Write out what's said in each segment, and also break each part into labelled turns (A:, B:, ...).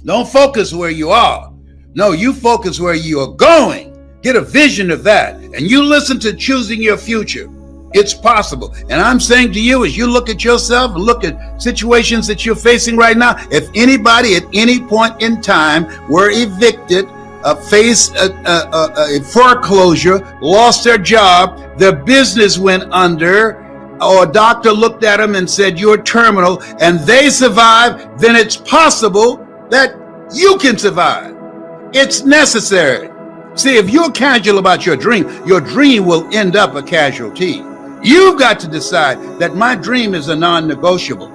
A: Don't focus where you are. No, you focus where you are going. Get a vision of that. And you listen to choosing your future. It's possible. And I'm saying to you, as you look at yourself and look at situations that you're facing right now, if anybody at any point in time were evicted, faced a foreclosure, lost their job, their business went under, or a doctor looked at them and said, you're terminal, and they survived, then it's possible that you can survive. It's necessary. See, if you're casual about your dream will end up a casualty. You've got to decide that my dream is a non-negotiable.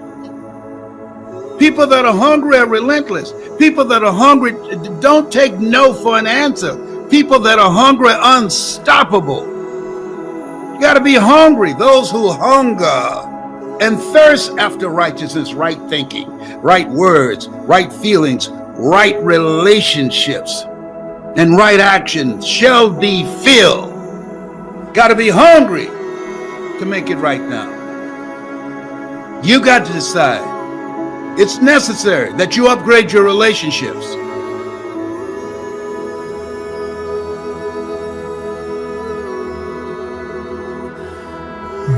A: People that are hungry are relentless. People that are hungry don't take no for an answer. People that are hungry are unstoppable. You got to be hungry. Those who hunger and thirst after righteousness, right thinking, right words, right feelings, right relationships, and right actions shall be filled. Got to be hungry to make it right now. You got to decide. It's necessary that you upgrade your relationships.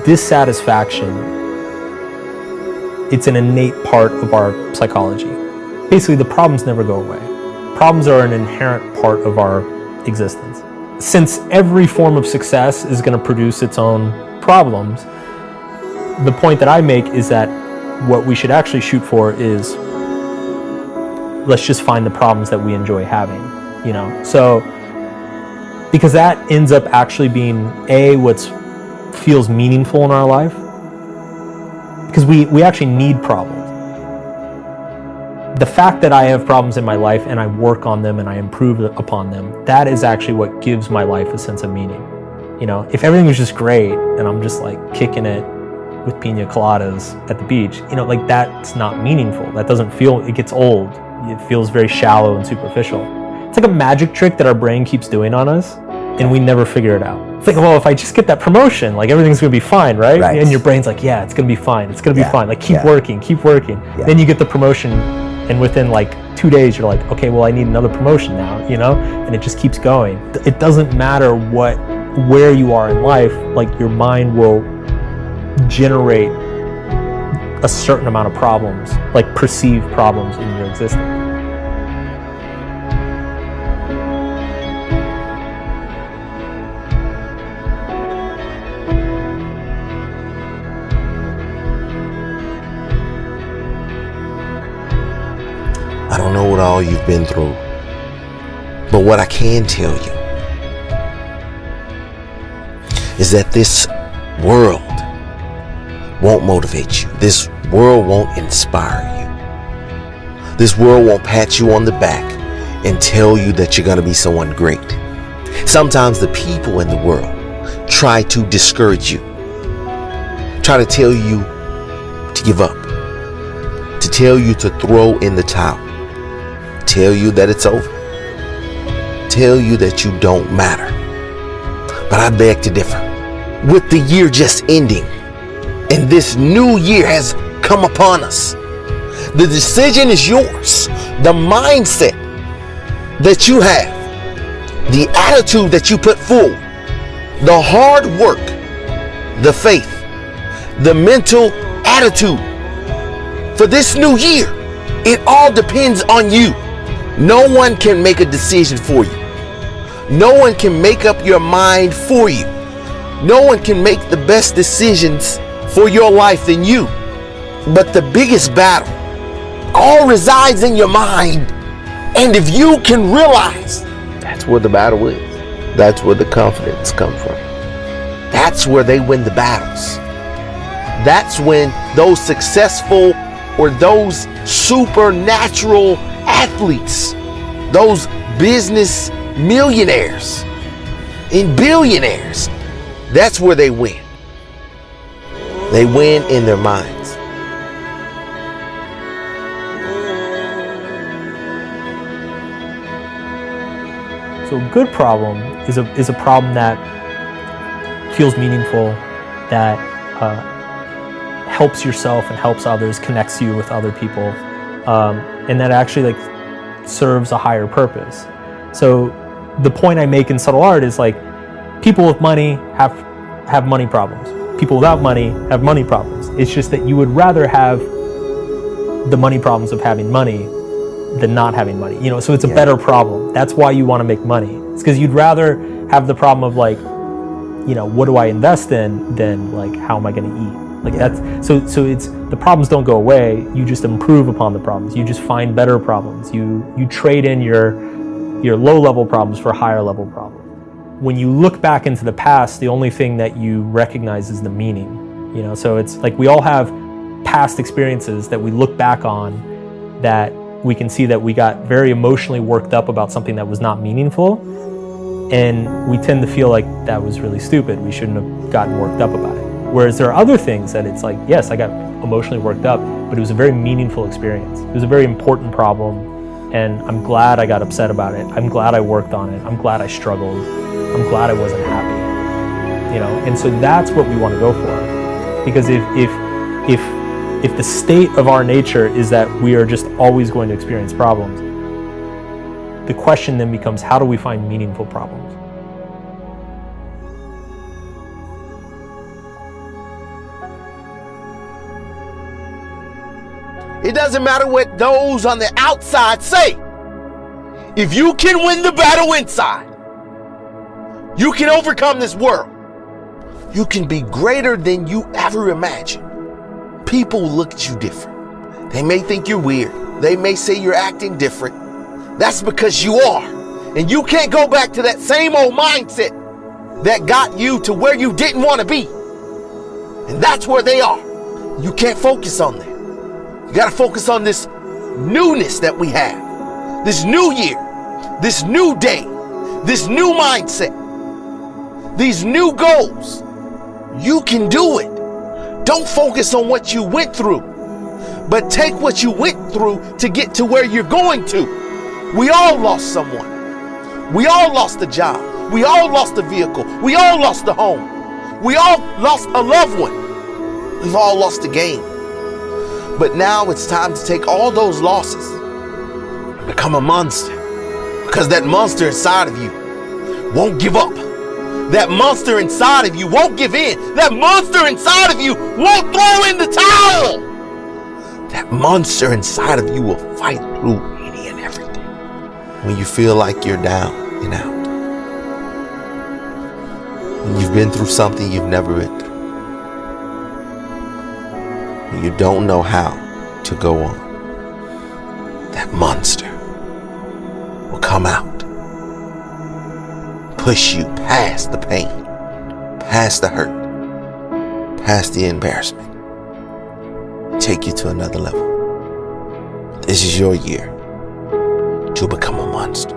B: Dissatisfaction, it's an innate part of our psychology. Basically, the problems never go away. Problems are an inherent part of our existence. Since every form of success is going to produce its own problems, the point that I make is that what we should actually shoot for is, let's just find the problems that we enjoy having, you know? So, because that ends up actually being what feels meaningful in our life, because we actually need problems. The fact that I have problems in my life and I work on them and I improve upon them, that is actually what gives my life a sense of meaning. You know, if everything was just great and I'm just like kicking it with pina coladas at the beach, you know, like that's not meaningful. That doesn't feel, it gets old. It feels very shallow and superficial. It's like a magic trick that our brain keeps doing on us and we never figure it out. It's like, well, if I just get that promotion, like everything's gonna be fine, right? And your brain's like, yeah, it's gonna be fine. It's gonna be fine. Like keep working. Yeah. Then you get the promotion and within like 2 days, you're like, okay, well, I need another promotion now, you know? And it just keeps going. It doesn't matter where you are in life, like your mind will generate a certain amount of problems, like perceived problems in your existence.
C: I don't know what all you've been through, but what I can tell you is that this world won't motivate you. This world won't inspire you. This world won't pat you on the back and tell you that you're going to be someone great. Sometimes the people in the world try to discourage you, try to tell you to give up, to tell you to throw in the towel, tell you that it's over, tell you that you don't matter. But I beg to differ. With the year just ending and this new year has come upon us, the decision is yours. The mindset that you have, the attitude that you put forward, the hard work, the faith, the mental attitude for this new year, it all depends on you. No one can make a decision for you. No one can make up your mind for you. No one can make the best decisions for your life than you. But the biggest battle all resides in your mind. And if you can realize that's where the battle is, that's where the confidence comes from. That's where they win the battles. That's when those successful or those supernatural athletes, those business millionaires and billionaires, that's where they win. They win in their minds.
B: So a good problem is a problem that feels meaningful, that helps yourself and helps others, connects you with other people, and that actually like serves a higher purpose. So the point I make in subtle art is like, people with money have money problems. People without money have money problems. It's just that you would rather have the money problems of having money than not having money. You know, so it's a better problem. That's why you want to make money. It's because you'd rather have the problem of like, you know, what do I invest in than like, how am I going to eat? Like that's so it's the problems don't go away. You just improve upon the problems. You just find better problems. You trade in your low level problems for higher level problems. When you look back into the past, the only thing that you recognize is the meaning. You know, so it's like we all have past experiences that we look back on that we can see that we got very emotionally worked up about something that was not meaningful, and we tend to feel like that was really stupid. We shouldn't have gotten worked up about it. Whereas there are other things that it's like, yes, I got emotionally worked up, but it was a very meaningful experience. It was a very important problem, and I'm glad I got upset about it. I'm glad I worked on it. I'm glad I struggled. I'm glad I wasn't happy. You know, and so that's what we want to go for. Because if the state of our nature is that we are just always going to experience problems, the question then becomes, how do we find meaningful problems?
C: It doesn't matter what those on the outside say. If you can win the battle inside, you can overcome this world. You can be greater than you ever imagined. People look at you different. They may think you're weird. They may say you're acting different. That's because you are. And you can't go back to that same old mindset that got you to where you didn't want to be. And that's where they are. You can't focus on that. You got to focus on this newness that we have. This new year, this new day, this new mindset, these new goals. You can do it. Don't focus on what you went through, but take what you went through to get to where you're going to. We all lost someone. We all lost a job. We all lost a vehicle. We all lost a home. We all lost a loved one. We've all lost a game. But now it's time to take all those losses and become a monster. Because that monster inside of you won't give up. That monster inside of you won't give in. That monster inside of you won't throw in the towel. That monster inside of you will fight through any and everything. When you feel like you're down and out. When you've been through something you've never been through. When you don't know how to go on. That monster will come out. Push you past the pain, past the hurt, past the embarrassment, and take you to another level. This is your year to become a monster.